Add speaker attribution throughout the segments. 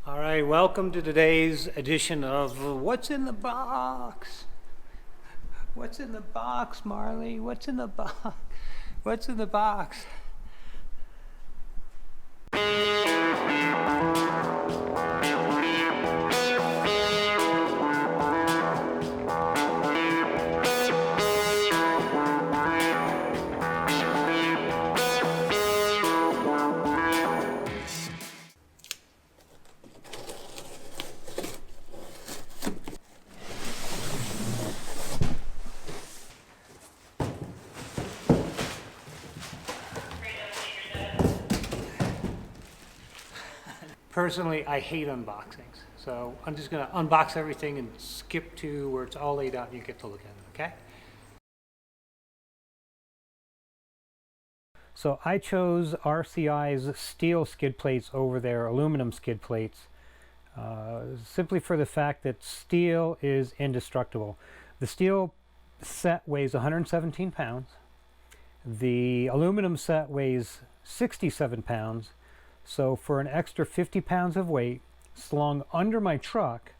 Speaker 1: All right, welcome to today's edition of What's in the Box? What's in the box, Marley? What's in the box? What's in the box? Personally, I hate unboxings, so I'm just going to unbox everything and skip to where it's all laid out and you get to look at it, okay? So I chose RCI's steel skid plates over their aluminum skid plates simply for the fact that steel is indestructible. The steel set weighs 117 pounds. The aluminum set weighs 67 pounds. So for an extra 50 pounds of weight slung under my truck,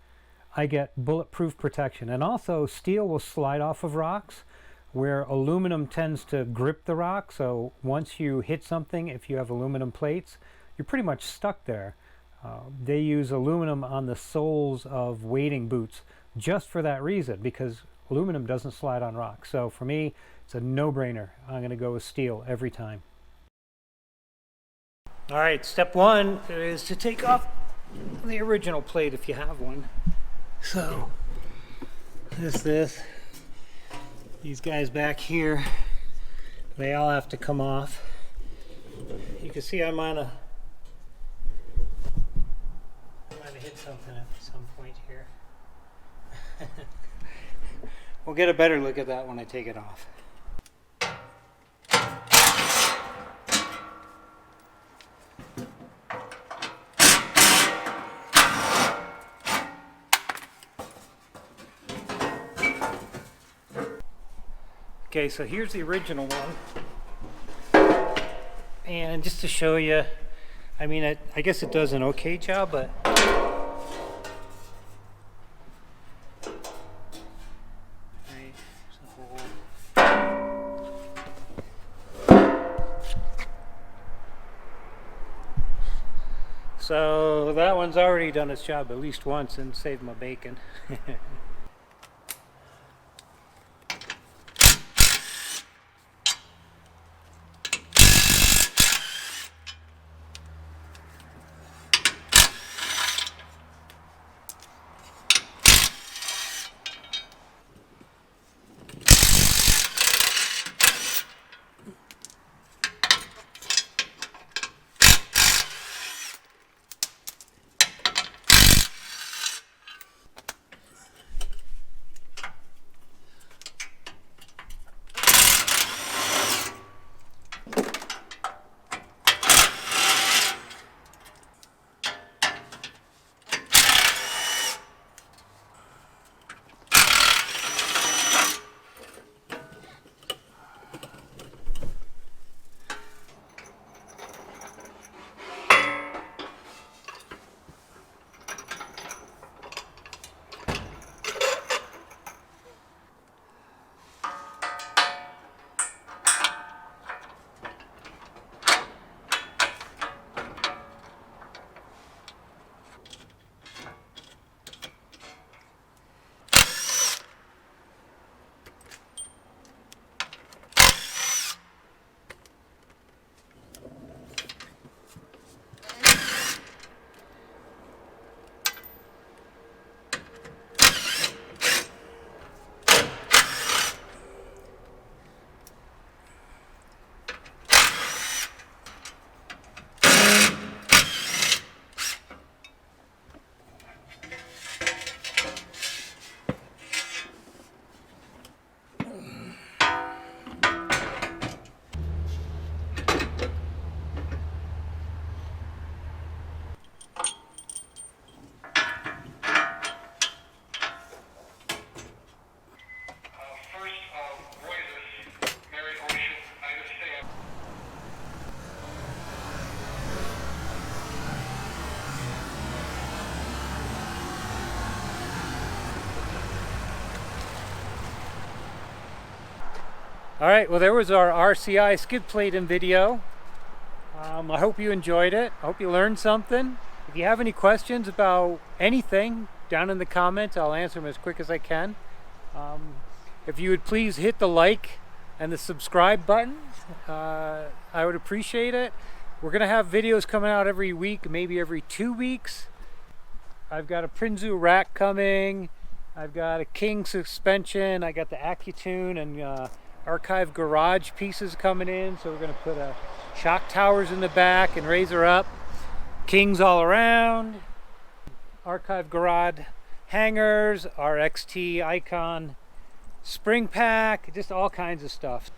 Speaker 1: I get bulletproof protection. And also, steel will slide off of rocks where aluminum tends to grip the rock. So once you hit something, if you have aluminum plates, you're pretty much stuck there. They use aluminum on the soles of wading boots just for that reason, because aluminum doesn't slide on rocks. So for me, it's a no-brainer. I'm going to go with steel every time. All right, step one is to take off the original plate if you have one. So, this. These guys back here, they all have to come off. You can see I'm on a hit something at some point here. We'll get a better look at that when I take it off. Okay, so here's the original one, and just to show you, I mean, I guess it does an okay job, but so that one's already done its job at least once and saved my bacon. Alright, well there was our RCI skid plate and video. I hope you enjoyed it. I hope you learned something. If you have any questions about anything, down in the comments, I'll answer them as quick as I can. If you would please hit the like and the subscribe button, I would appreciate it. We're going to have videos coming out every week, maybe every 2 weeks. I've got a Prinzu rack coming. I've got a King suspension. I got the AccuTune and Archive garage pieces coming in. So we're going to put shock towers in the back and raise her up. Kings all around. Archive garage hangers, our XT Icon spring pack, just all kinds of stuff.